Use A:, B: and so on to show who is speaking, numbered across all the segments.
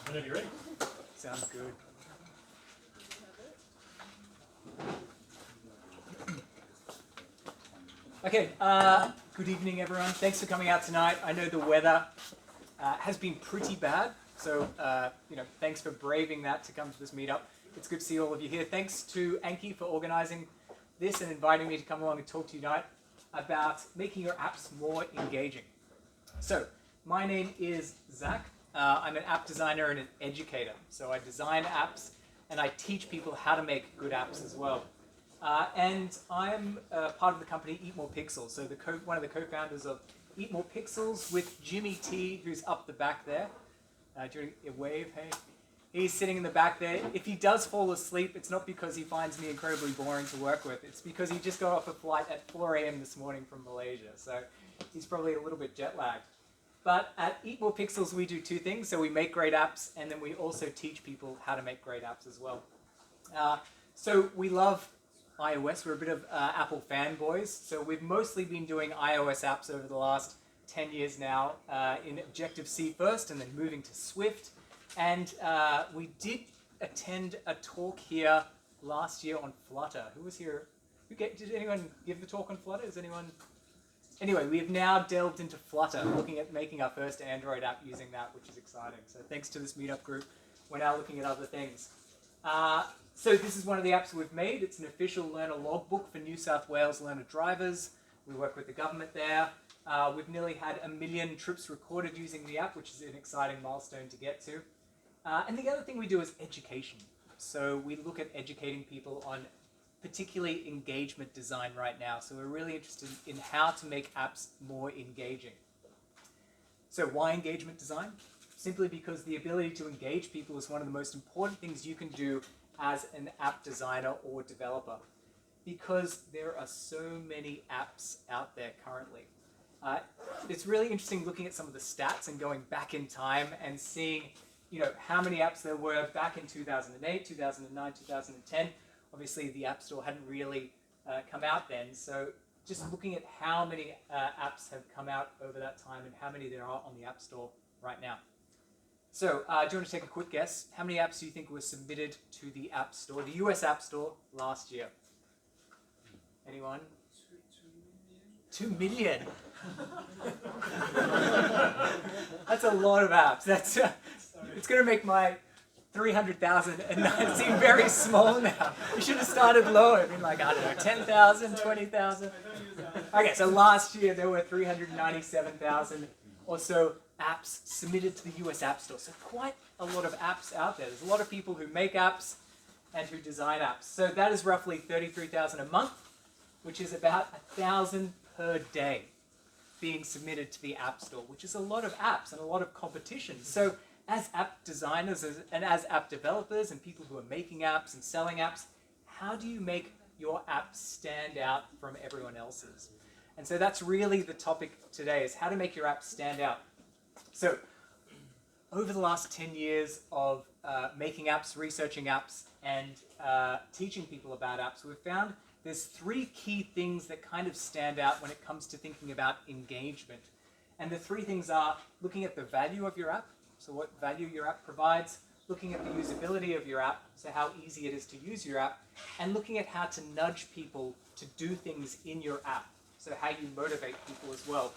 A: Whenever you're ready.
B: Sounds good. Okay, good evening everyone. Thanks for coming out tonight. I know the weather has been pretty bad, so thanks for braving that to come to this meetup. It's good to see all of you here. Thanks to Anki for organizing this and inviting me to come along and talk to you tonight about making your apps more engaging. So, my name is Zach. I'm an app designer and an educator. So I design apps and I teach people how to make good apps as well. And I'm part of the company Eat More Pixels. So one of the co-founders of Eat More Pixels with Jimmy T, who's up the back there. Doing a wave, hey. He's sitting in the back there. If he does fall asleep, it's not because he finds me incredibly boring to work with. It's because he just got off a flight at 4 a.m. this morning from Malaysia. So he's probably a little bit jet lagged. But at Eat More Pixels, we do two things. So we make great apps, and then we also teach people how to make great apps as well. So we love iOS. We're a bit of Apple fanboys. So we've mostly been doing iOS apps over the last 10 years now in Objective-C first, and then moving to Swift. And we did attend a talk here last year on Flutter. Who was here? Did anyone give the talk on Flutter? Is anyone? Anyway, we have now delved into Flutter, looking at making our first Android app using that, which is exciting. So thanks to this meetup group, we're now looking at other things. So this is one of the apps we've made. It's an official learner logbook for New South Wales learner drivers. We work with the government there. We've nearly had 1 million trips recorded using the app, which is an exciting milestone to get to. And the other thing we do is education. So we look at educating people on particularly engagement design right now. So we're really interested in how to make apps more engaging. So why engagement design? Simply because the ability to engage people is one of the most important things you can do as an app designer or developer. Because there are so many apps out there currently. It's really interesting looking at some of the stats and going back in time and seeing how many apps there were back in 2008, 2009, 2010. Obviously, the App Store hadn't really come out then, so just looking at how many apps have come out over that time and how many there are on the App Store right now. So, do you want to take a quick guess? How many apps do you think were submitted to the App Store, the US App Store, last year? Anyone? 2 million? That's a lot of apps. It's going to make my 300,000 seem very small now. You should have started lower. Been like, I don't know, 10,000, 20,000. Okay, so last year there were 397,000 or so apps submitted to the US App Store. So quite a lot of apps out there. There's a lot of people who make apps and who design apps. So that is roughly 33,000 a month, which is about 1,000 per day being submitted to the App Store, which is a lot of apps and a lot of competition. So as app designers and as app developers and people who are making apps and selling apps, how do you make your app stand out from everyone else's? And so that's really the topic today, is how to make your app stand out. So over the last 10 years of making apps, researching apps, and teaching people about apps, we've found there's 3 key things that kind of stand out when it comes to thinking about engagement. And the 3 things are looking at the value of your app, so what value your app provides, looking at the usability of your app, so how easy it is to use your app, and looking at how to nudge people to do things in your app, so how you motivate people as well.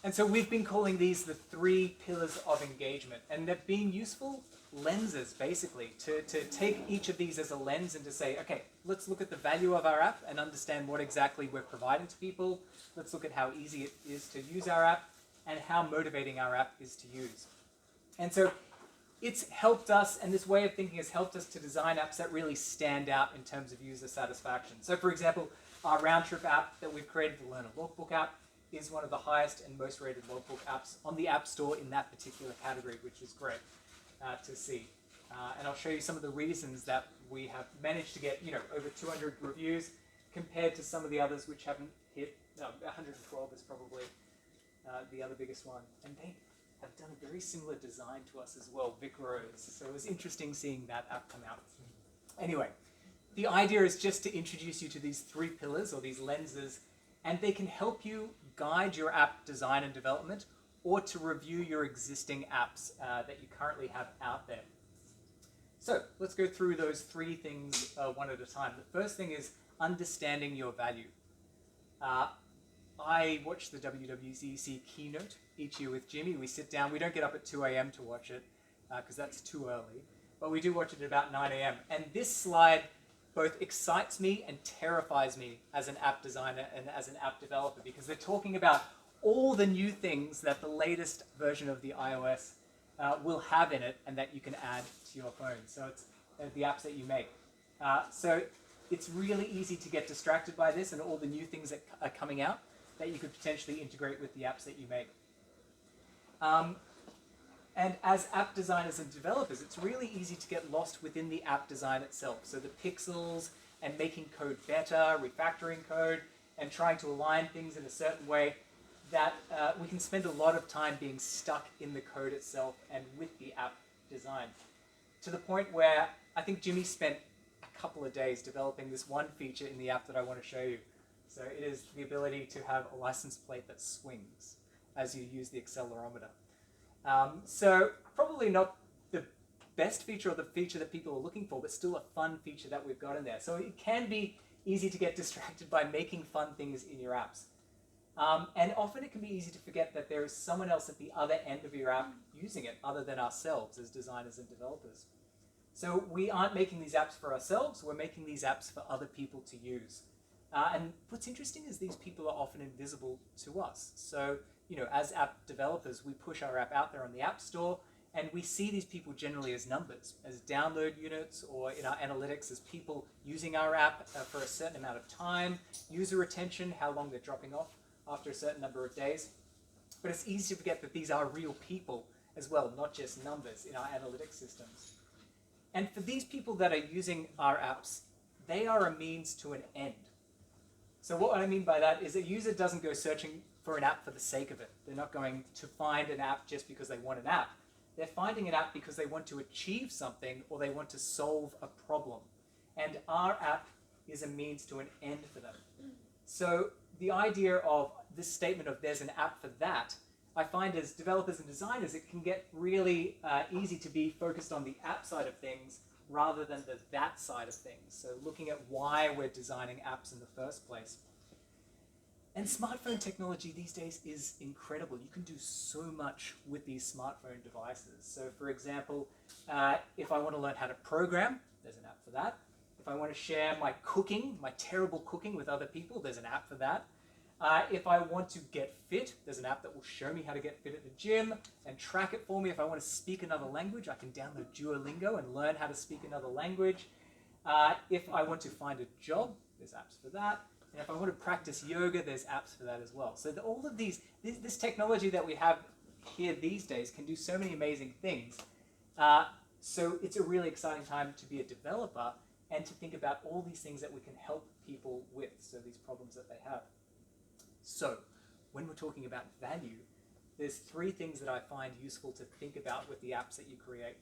B: And so we've been calling these the 3 pillars of engagement, and they've been useful lenses, basically, to take each of these as a lens and to say, okay, let's look at the value of our app and understand what exactly we're providing to people. Let's look at how easy it is to use our app and how motivating our app is to use. And so it's helped us, and this way of thinking has helped us to design apps that really stand out in terms of user satisfaction. So for example, our round trip app that we've created, the Learner Logbook app, is one of the highest and most rated logbook apps on the App Store in that particular category, which is great to see. And I'll show you some of the reasons that we have managed to get over 200 reviews compared to some of the others which haven't hit. 112 is probably the other biggest one. And they have done a very similar design to us as well, Vic Rose. So it was interesting seeing that app come out. Anyway, the idea is just to introduce you to these 3 pillars or these lenses, and they can help you guide your app design and development, or to review your existing apps that you currently have out there. So let's go through those three things one at a time. The first thing is understanding your value. I watch the WWDC keynote each year with Jimmy. We sit down. We don't get up at 2 a.m. to watch it because that's too early. But we do watch it at about 9 a.m. And this slide both excites me and terrifies me as an app designer and as an app developer, because they're talking about all the new things that the latest version of the iOS will have in it and that you can add to your phone. So it's the apps that you make. So it's really easy to get distracted by this and all the new things that are coming out that you could potentially integrate with the apps that you make. And as app designers and developers, it's really easy to get lost within the app design itself. So the pixels and making code better, refactoring code, and trying to align things in a certain way that we can spend a lot of time being stuck in the code itself and with the app design. To the point where I think Jimmy spent a couple of days developing this one feature in the app that I want to show you. So it is the ability to have a license plate that swings as you use the accelerometer. So probably not the best feature or the feature that people are looking for, but still a fun feature that we've got in there. So it can be easy to get distracted by making fun things in your apps. And often it can be easy to forget that there is someone else at the other end of your app using it other than ourselves as designers and developers. So we aren't making these apps for ourselves, we're making these apps for other people to use. And what's interesting is these people are often invisible to us. So, as app developers, we push our app out there on the App Store, and we see these people generally as numbers, as download units, or in our analytics as people using our app for a certain amount of time, user retention, how long they're dropping off after a certain number of days. But it's easy to forget that these are real people as well, not just numbers in our analytics systems. And for these people that are using our apps, they are a means to an end. So what I mean by that is a user doesn't go searching for an app for the sake of it. They're not going to find an app just because they want an app. They're finding an app because they want to achieve something or they want to solve a problem. And our app is a means to an end for them. So the idea of this statement of there's an app for that, I find as developers and designers, it can get really easy to be focused on the app side of things rather than the that side of things. So looking at why we're designing apps in the first place. And smartphone technology these days is incredible. You can do so much with these smartphone devices. So for example, if I want to learn how to program, there's an app for that. If I want to share my cooking, my terrible cooking with other people, there's an app for that. If I want to get fit, there's an app that will show me how to get fit at the gym and track it for me. If I want to speak another language, I can download Duolingo and learn how to speak another language. If I want to find a job, there's apps for that. And if I want to practice yoga, there's apps for that as well. So all of this technology that we have here these days can do so many amazing things. So it's a really exciting time to be a developer and to think about all these things that we can help people with, so these problems that they have. So when we're talking about value, there's three things that I find useful to think about with the apps that you create.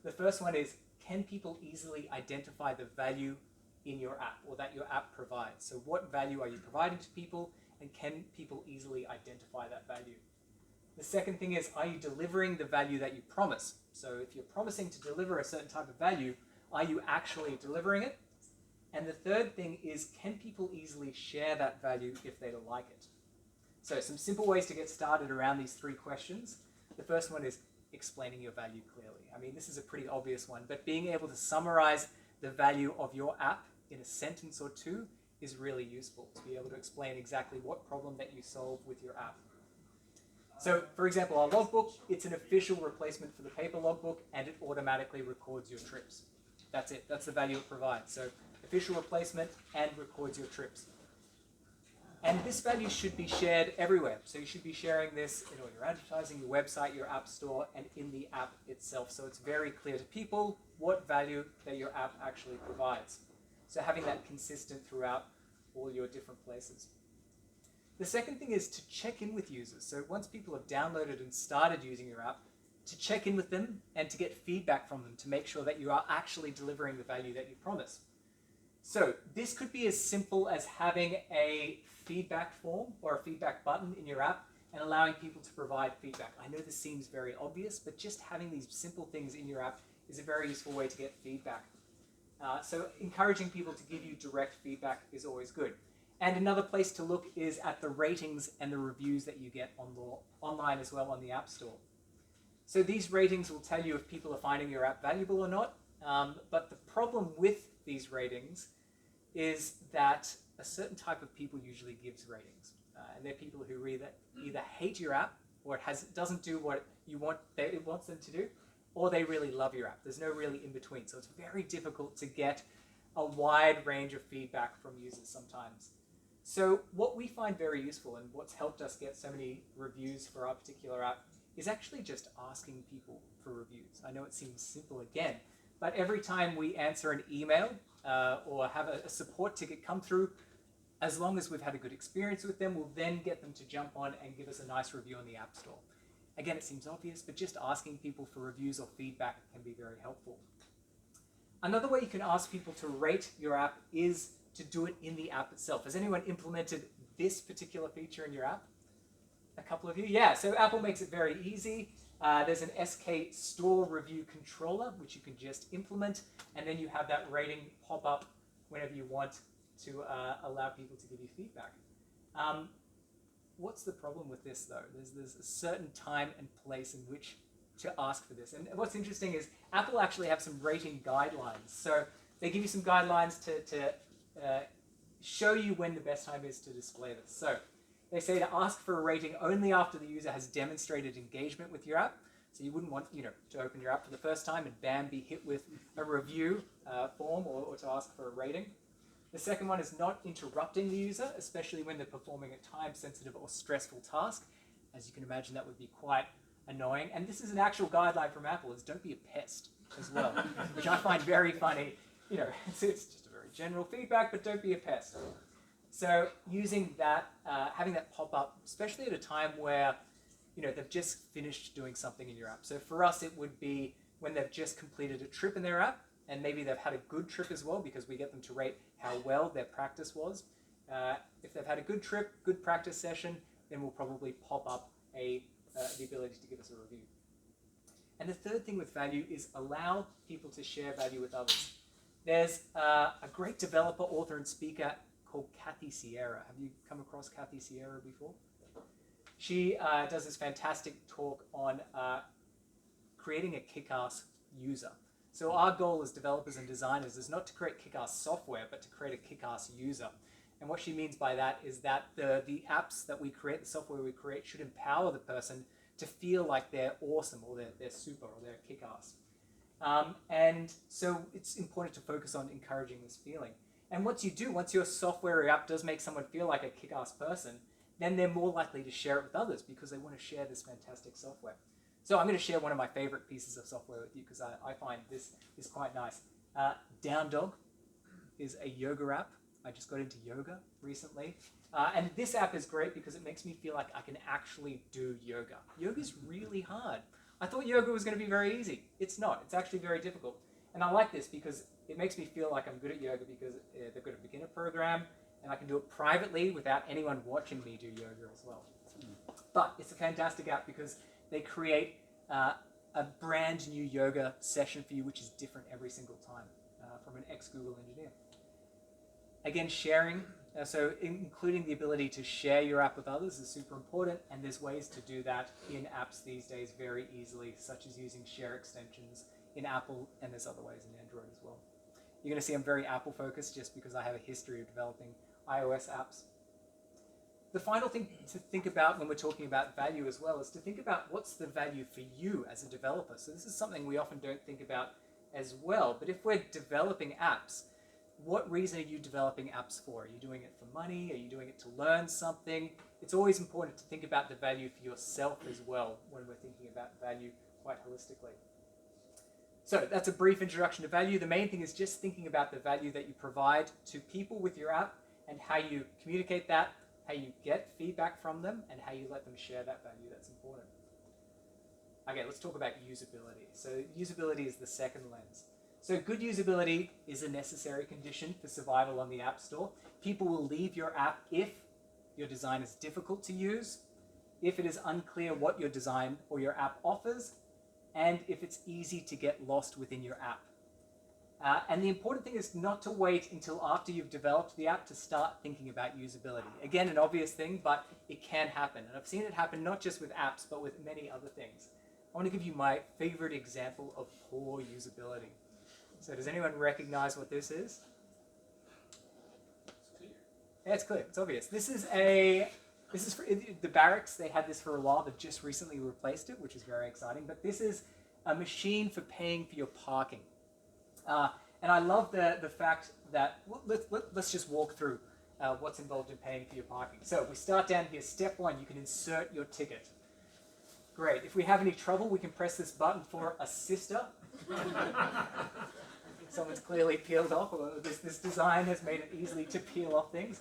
B: The first one is, can people easily identify the value in your app or that your app provides? So what value are you providing to people, and can people easily identify that value? The second thing is, are you delivering the value that you promise? So if you're promising to deliver a certain type of value, are you actually delivering it? And the third thing is, can people easily share that value if they like it? So some simple ways to get started around these three questions. The first one is explaining your value clearly. I mean, this is a pretty obvious one, but being able to summarize the value of your app in a sentence or two is really useful, to be able to explain exactly what problem that you solve with your app. So, for example, our logbook, it's an official replacement for the paper logbook, and it automatically records your trips. That's it. That's the value it provides. So, official replacement and records your trips. And this value should be shared everywhere. So you should be sharing this in all your advertising, your website, your app store, and in the app itself. So it's very clear to people what value that your app actually provides. So having that consistent throughout all your different places. The second thing is to check in with users. So once people have downloaded and started using your app, to check in with them and to get feedback from them to make sure that you are actually delivering the value that you promise. So this could be as simple as having a feedback form or a feedback button in your app and allowing people to provide feedback. I know this seems very obvious, but just having these simple things in your app is a very useful way to get feedback. So encouraging people to give you direct feedback is always good. And another place to look is at the ratings and the reviews that you get online as well on the App Store. So these ratings will tell you if people are finding your app valuable or not. But the problem with these ratings is that a certain type of people usually gives ratings. And they're people who either hate your app, or it doesn't do what it wants them to do, or they really love your app. There's no really in between. So it's very difficult to get a wide range of feedback from users sometimes. So what we find very useful, and what's helped us get so many reviews for our particular app, is actually just asking people for reviews. I know it seems simple again, but every time we answer an email or have a support ticket come through, as long as we've had a good experience with them, we'll then get them to jump on and give us a nice review on the App Store. Again, it seems obvious, but just asking people for reviews or feedback can be very helpful. Another way you can ask people to rate your app is to do it in the app itself. Has anyone implemented this particular feature in your app? A couple of you? Yeah, so Apple makes it very easy. There's an SK Store Review Controller, which you can just implement, and then you have that rating pop up whenever you want to allow people to give you feedback. What's the problem with this, though? There's a certain time and place in which to ask for this. And what's interesting is Apple actually have some rating guidelines. So they give you some guidelines to show you when the best time is to display this. So they say to ask for a rating only after the user has demonstrated engagement with your app. So you wouldn't want to open your app for the first time and bam, be hit with a review form or to ask for a rating. The second one is not interrupting the user, especially when they're performing a time-sensitive or stressful task. As you can imagine, that would be quite annoying. And this is an actual guideline from Apple, is don't be a pest as well, which I find very funny. It's just a very general feedback, but don't be a pest. So using that, having that pop up, especially at a time where they've just finished doing something in your app. So for us, it would be when they've just completed a trip in their app, and maybe they've had a good trip as well, because we get them to rate how well their practice was. If they've had a good trip, good practice session, then we'll probably pop up the ability to give us a review. And the third thing with value is allow people to share value with others. There's a great developer, author, and speaker called Kathy Sierra. Have you come across Kathy Sierra before? She does this fantastic talk on creating a kick-ass user. So our goal as developers and designers is not to create kick-ass software, but to create a kick-ass user. And what she means by that is that the apps that we create, the software we create, should empower the person to feel like they're awesome, or they're super, or they're kick-ass. And so it's important to focus on encouraging this feeling. And once your software or app does make someone feel like a kick-ass person, then they're more likely to share it with others because they want to share this fantastic software. So I'm going to share one of my favorite pieces of software with you because I find this is quite nice. Down Dog is a yoga app. I just got into yoga recently. And this app is great because it makes me feel like I can actually do yoga. Yoga's really hard. I thought yoga was going to be very easy. It's not. It's actually very difficult. And I like this because it makes me feel like I'm good at yoga because they've got a beginner program and I can do it privately without anyone watching me do yoga as well. But it's a fantastic app because they create a brand new yoga session for you, which is different every single time from an ex-Google engineer. Again, sharing, so including the ability to share your app with others is super important, and there's ways to do that in apps these days very easily, such as using share extensions in Apple, and there's other ways in Android as well. You're going to see I'm very Apple focused just because I have a history of developing iOS apps. The final thing to think about when we're talking about value as well is to think about what's the value for you as a developer. So this is something we often don't think about as well, but if we're developing apps, what reason are you developing apps for? Are you doing it for money? Are you doing it to learn something? It's always important to think about the value for yourself as well when we're thinking about value quite holistically. So that's a brief introduction to value. The main thing is just thinking about the value that you provide to people with your app and how you communicate that, how you get feedback from them, and how you let them share that value. That's important. Okay, let's talk about usability. So usability is the second lens. So good usability is a necessary condition for survival on the App Store. People will leave your app if your design is difficult to use, if it is unclear what your design or your app offers, and if it's easy to get lost within your app. And the important thing is not to wait until after you've developed the app to start thinking about usability. Again, an obvious thing, but it can happen. And I've seen it happen not just with apps, but with many other things. I want to give you my favorite example of poor usability. So does anyone recognize what this is?
A: It's clear.
B: Yeah, it's clear. It's obvious. This is for the barracks. They had this for a while. They've just recently replaced it, which is very exciting. But this is a machine for paying for your parking. And I love the fact that, let's just walk through what's involved in paying for your parking. So we start down here, step 1, you can insert your ticket. Great. If we have any trouble, we can press this button for a sister. Someone's clearly peeled off, or this design has made it easily to peel off things.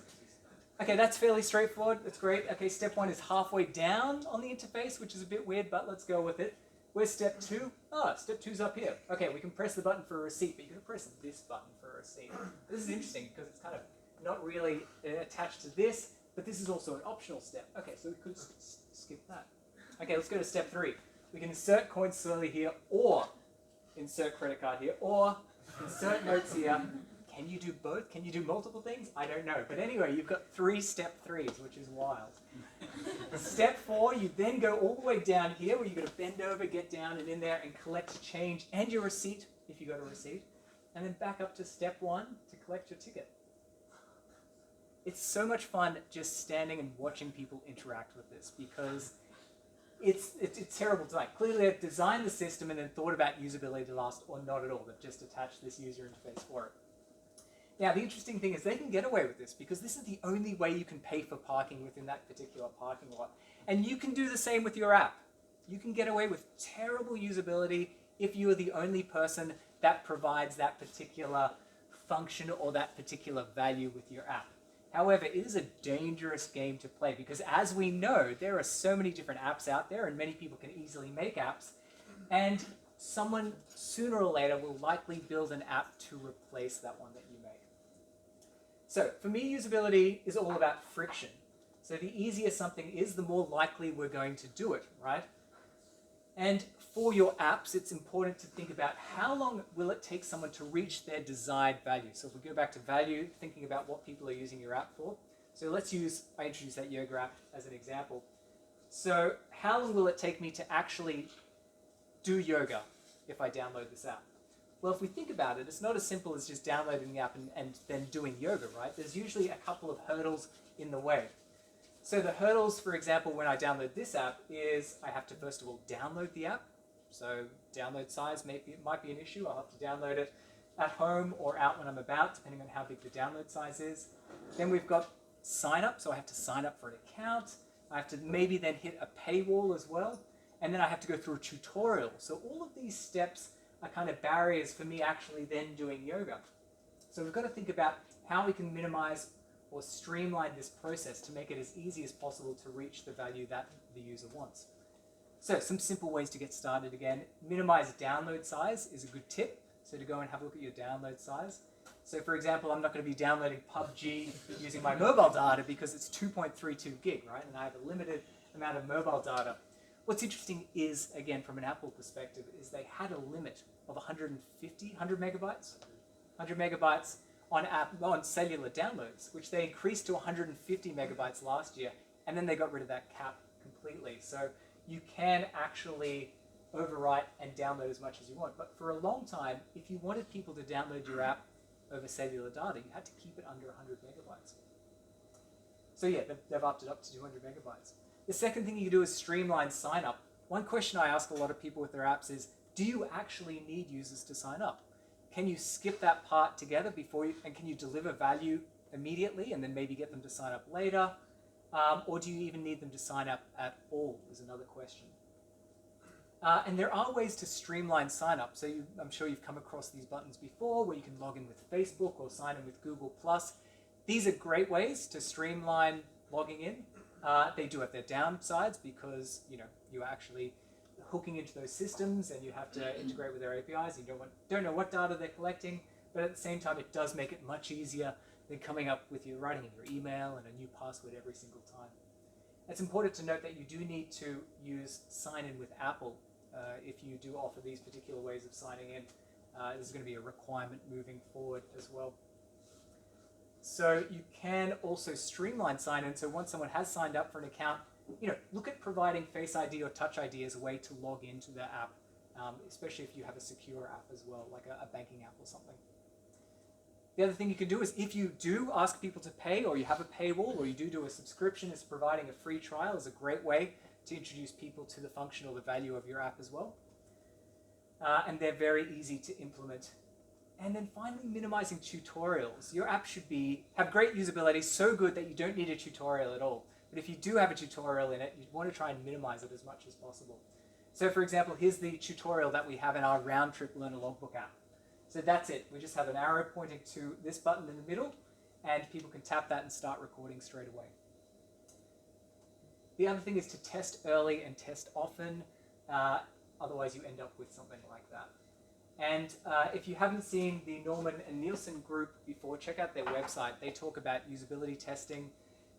B: Okay, that's fairly straightforward. That's great. Okay, step 1 is halfway down on the interface, which is a bit weird, but let's go with it. Where's step 2? Step 2's up here. Okay, we can press the button for a receipt, but you can press this button for a receipt. This is interesting because it's kind of not really attached to this, but this is also an optional step. Okay, so we could skip that. Okay, let's go to step 3. We can insert coins slowly here, or insert credit card here, or insert notes here. Can you do both? Can you do multiple things? I don't know. But anyway, you've got 3 step 3s, which is wild. Step 4, you then go all the way down here where you've got to bend over, get down and in there and collect change and your receipt, if you got a receipt, and then back up to step 1 to collect your ticket. It's so much fun just standing and watching people interact with this because it's terrible design. Clearly they've designed the system and then thought about usability to last, or not at all. They've just attached this user interface for it. Now, the interesting thing is they can get away with this because this is the only way you can pay for parking within that particular parking lot. And you can do the same with your app. You can get away with terrible usability if you are the only person that provides that particular function or that particular value with your app. However, it is a dangerous game to play because, as we know, there are so many different apps out there and many people can easily make apps. And someone sooner or later will likely build an app to replace that one that you make. So for me, usability is all about friction. So the easier something is, the more likely we're going to do it, right? And for your apps, it's important to think about how long will it take someone to reach their desired value. So if we go back to value, thinking about what people are using your app for. So let's use, I introduced that yoga app as an example. So how long will it take me to actually do yoga if I download this app? Well, if we think about it, it's not as simple as just downloading the app and then doing yoga, right? There's usually a couple of hurdles in the way. So the hurdles, for example, when I download this app is I have to first of all download the app. So download size might be an issue. I'll have to download it at home or out when I'm about, depending on how big the download size is. Then we've got sign up, so I have to sign up for an account. I have to maybe then hit a paywall as well. And then I have to go through a tutorial. So all of these steps are kind of barriers for me actually then doing yoga. So we've got to think about how we can minimize or streamline this process to make it as easy as possible to reach the value that the user wants. So some simple ways to get started again. Minimize download size is a good tip. So to go and have a look at your download size. So for example, I'm not going to be downloading PUBG using my mobile data because it's 2.32 gig, right? And I have a limited amount of mobile data. What's interesting is, again, from an Apple perspective, is they had a limit of 100 megabytes on cellular downloads, which they increased to 150 megabytes last year, and then they got rid of that cap completely. So you can actually overwrite and download as much as you want. But for a long time, if you wanted people to download your app over cellular data, you had to keep it under 100 megabytes. So yeah, they've upped it up to 200 megabytes. The second thing you can do is streamline sign up. One question I ask a lot of people with their apps is, do you actually need users to sign up? Can you skip that part together and can you deliver value immediately and then maybe get them to sign up later? Or do you even need them to sign up at all is another question. And there are ways to streamline sign up. So I'm sure you've come across these buttons before where you can log in with Facebook or sign in with Google+. These are great ways to streamline logging in. They do have their downsides because you're actually hooking into those systems and you have to integrate with their APIs. You don't know what data they're collecting, but at the same time, it does make it much easier than coming up with writing in your email and a new password every single time. It's important to note that you do need to use sign-in with Apple if you do offer these particular ways of signing in. This is going to be a requirement moving forward as well. So you can also streamline sign-in. So once someone has signed up for an account, look at providing Face ID or Touch ID as a way to log into the app, especially if you have a secure app as well, like a banking app or something. The other thing you can do is if you do ask people to pay, or you have a paywall, or you do a subscription, is providing a free trial is a great way to introduce people to the function or the value of your app as well. And they're very easy to implement. And then finally, minimizing tutorials. Your app should have great usability, so good that you don't need a tutorial at all. But if you do have a tutorial in it, you want to try and minimize it as much as possible. So for example, here's the tutorial that we have in our round trip learner logbook app. So that's it. We just have an arrow pointing to this button in the middle, and people can tap that and start recording straight away. The other thing is to test early and test often. Otherwise, you end up with something like that. And if you haven't seen the Norman and Nielsen group before, check out their website. They talk about usability testing.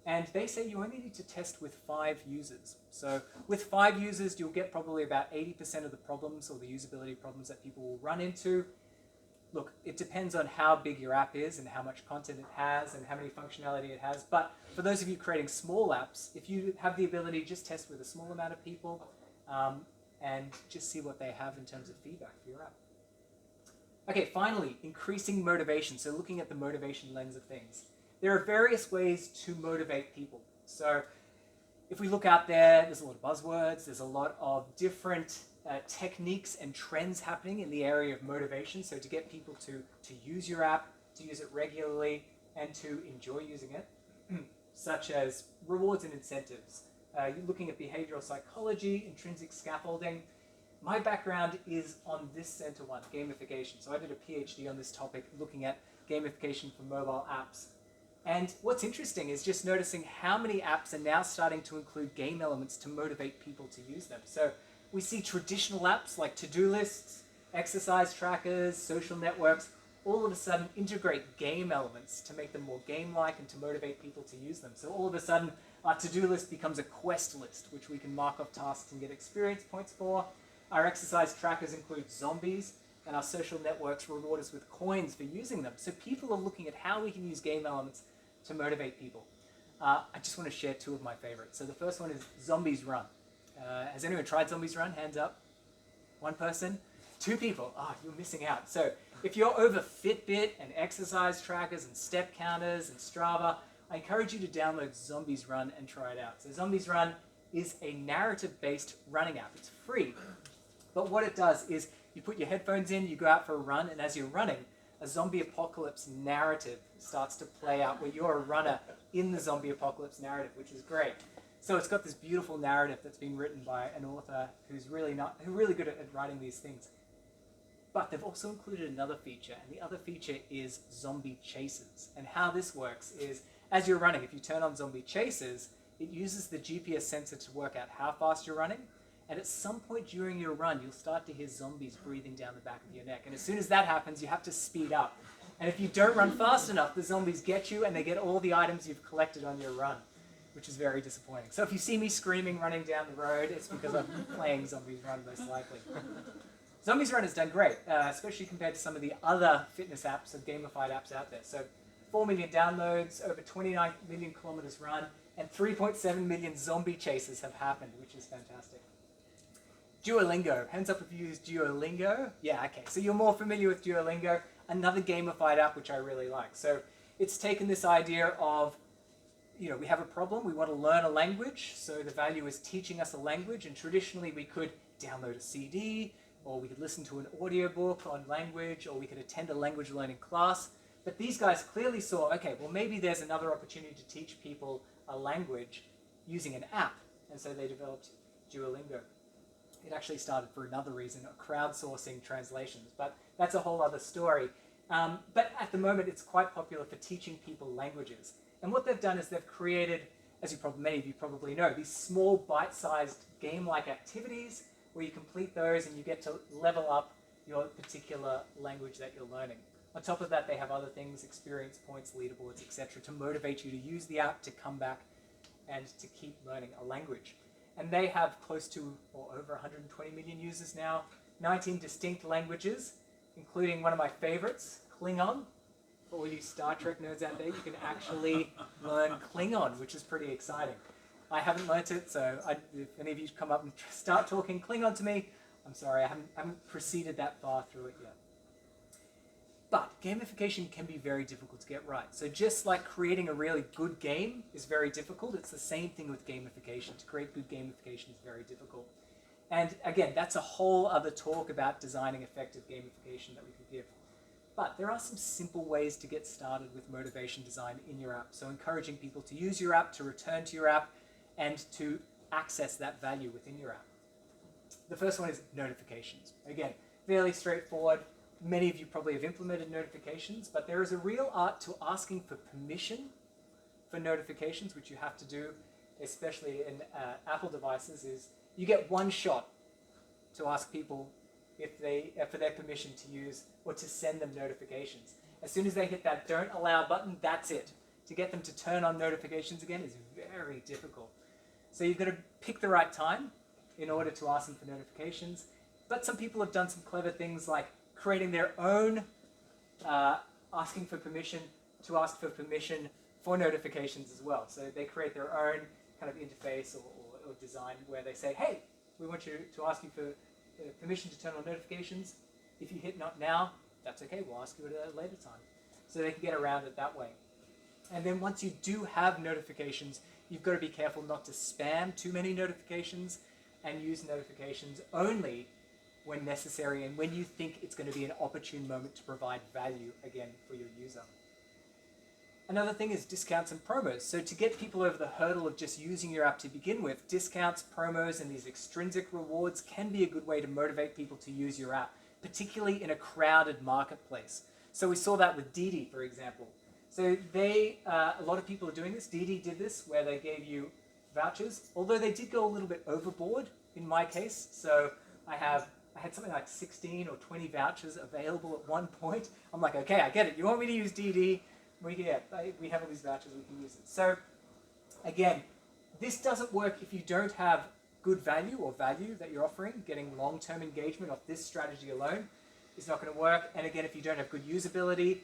B: And they say you only need to test with 5 users. So with 5 users, you'll get probably about 80% of the problems or the usability problems that people will run into. Look, it depends on how big your app is and how much content it has and how many functionality it has. But for those of you creating small apps, if you have the ability, just test with a small amount of people and just see what they have in terms of feedback for your app. Okay, finally, increasing motivation. So looking at the motivation lens of things. There are various ways to motivate people. So if we look out there, there's a lot of buzzwords, there's a lot of different techniques and trends happening in the area of motivation. So to get people to use your app, to use it regularly, and to enjoy using it, such as rewards and incentives. You're looking at behavioral psychology, intrinsic scaffolding. My background is on this center one, gamification. So I did a PhD on this topic looking at gamification for mobile apps. And what's interesting is just noticing how many apps are now starting to include game elements to motivate people to use them. So we see traditional apps like to-do lists, exercise trackers, social networks, all of a sudden integrate game elements to make them more game-like and to motivate people to use them. So all of a sudden, our to-do list becomes a quest list, which we can mark off tasks and get experience points for. Our exercise trackers include zombies, and our social networks reward us with coins for using them. So people are looking at how we can use game elements to motivate people. I just want to share 2 of my favorites. So the first one is Zombies Run. Has anyone tried Zombies Run? Hands up. 1 person? 2 people. Oh, you're missing out. So if you're over Fitbit and exercise trackers and step counters and Strava, I encourage you to download Zombies Run and try it out. So Zombies Run is a narrative-based running app. It's free. But what it does is you put your headphones in, you go out for a run, and as you're running, a zombie apocalypse narrative starts to play out where you're a runner in the zombie apocalypse narrative, which is great. So it's got this beautiful narrative that's been written by an author who's really good at writing these things. But they've also included another feature, and the other feature is zombie chases. And how this works is, as you're running, if you turn on zombie chases, it uses the GPS sensor to work out how fast you're running. And at some point during your run, you'll start to hear zombies breathing down the back of your neck. And as soon as that happens, you have to speed up. And if you don't run fast enough, the zombies get you and they get all the items you've collected on your run, which is very disappointing. So if you see me screaming running down the road, it's because I'm playing Zombies Run, most likely. Zombies Run has done great, especially compared to some of the other fitness apps and gamified apps out there. So 4 million downloads, over 29 million kilometers run, and 3.7 million zombie chases have happened, which is fantastic. Duolingo. Hands up if you use Duolingo. Yeah, okay. So you're more familiar with Duolingo, another gamified app which I really like. So it's taken this idea of, we have a problem, we want to learn a language, so the value is teaching us a language, and traditionally we could download a CD, or we could listen to an audiobook on language, or we could attend a language learning class. But these guys clearly saw, okay, well maybe there's another opportunity to teach people a language using an app, and so they developed Duolingo. It actually started for another reason, crowdsourcing translations, but that's a whole other story. But at the moment, it's quite popular for teaching people languages. And what they've done is they've created, as many of you probably know, these small bite-sized game-like activities where you complete those and you get to level up your particular language that you're learning. On top of that, they have other things, experience points, leaderboards, etc., to motivate you to use the app, to come back and to keep learning a language. And they have close to, or over 120 million users now, 19 distinct languages, including one of my favorites, Klingon. For all you Star Trek nerds out there, you can actually learn Klingon, which is pretty exciting. I haven't learnt it, so if any of you come up and start talking Klingon to me, I'm sorry, I haven't proceeded that far through it yet. But gamification can be very difficult to get right. So just like creating a really good game is very difficult, it's the same thing with gamification. To create good gamification is very difficult. And again, that's a whole other talk about designing effective gamification that we could give. But there are some simple ways to get started with motivation design in your app. So encouraging people to use your app, to return to your app, and to access that value within your app. The first one is notifications. Again, fairly straightforward. Many of you probably have implemented notifications, but there is a real art to asking for permission for notifications, which you have to do, especially in Apple devices, is you get one shot to ask people if for their permission to use or to send them notifications. As soon as they hit that don't allow button, that's it. To get them to turn on notifications again is very difficult. So you've got to pick the right time in order to ask them for notifications. But some people have done some clever things like creating their own asking for permission to ask for permission for notifications as well. So they create their own kind of interface or design where they say, hey, we want you to ask you for permission to turn on notifications. If you hit not now, that's okay, we'll ask you at a later time. So they can get around it that way. And then once you do have notifications, you've got to be careful not to spam too many notifications and use notifications only when necessary and when you think it's going to be an opportune moment to provide value again for your user. Another thing is discounts and promos. So to get people over the hurdle of just using your app to begin with, discounts, promos, and these extrinsic rewards can be a good way to motivate people to use your app, particularly in a crowded marketplace. So we saw that with Didi, for example. So a lot of people are doing this. Didi did this, where they gave you vouchers, although they did go a little bit overboard in my case. So I had something like 16 or 20 vouchers available at one point. I'm like, okay, I get it. You want me to use Didi? We have all these vouchers, we can use it. So again, this doesn't work if you don't have good value or value that you're offering. Getting long-term engagement off this strategy alone is not going to work. And again, if you don't have good usability,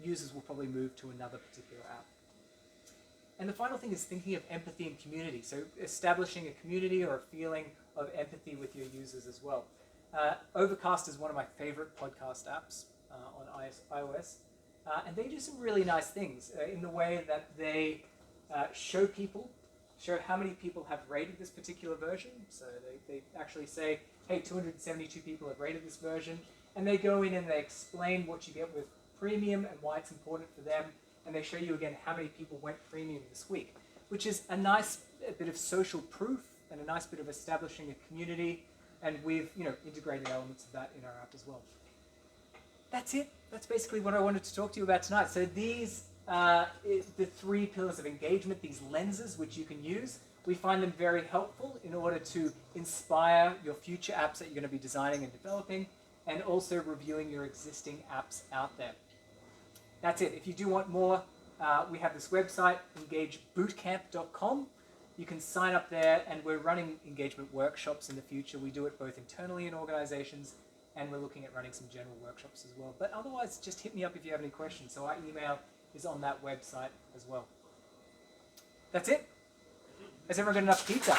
B: users will probably move to another particular app. And the final thing is thinking of empathy and community. So establishing a community or a feeling of empathy with your users as well. Overcast is one of my favorite podcast apps on iOS. And they do some really nice things in the way that they show how many people have rated this particular version. So they actually say, hey, 272 people have rated this version. And they go in and they explain what you get with premium and why it's important for them. And they show you again how many people went premium this week, which is a nice bit of social proof and a nice bit of establishing a community. And we've integrated elements of that in our app as well. That's it. That's basically what I wanted to talk to you about tonight. So these the 3 pillars of engagement, these lenses which you can use. We find them very helpful in order to inspire your future apps that you're going to be designing and developing, and also reviewing your existing apps out there. That's it. If you do want more, we have this website, engagebootcamp.com. You can sign up there, and we're running engagement workshops in the future. We do it both internally in organizations, and we're looking at running some general workshops as well. But otherwise, just hit me up if you have any questions. So our email is on that website as well. That's it. Has everyone got enough pizza?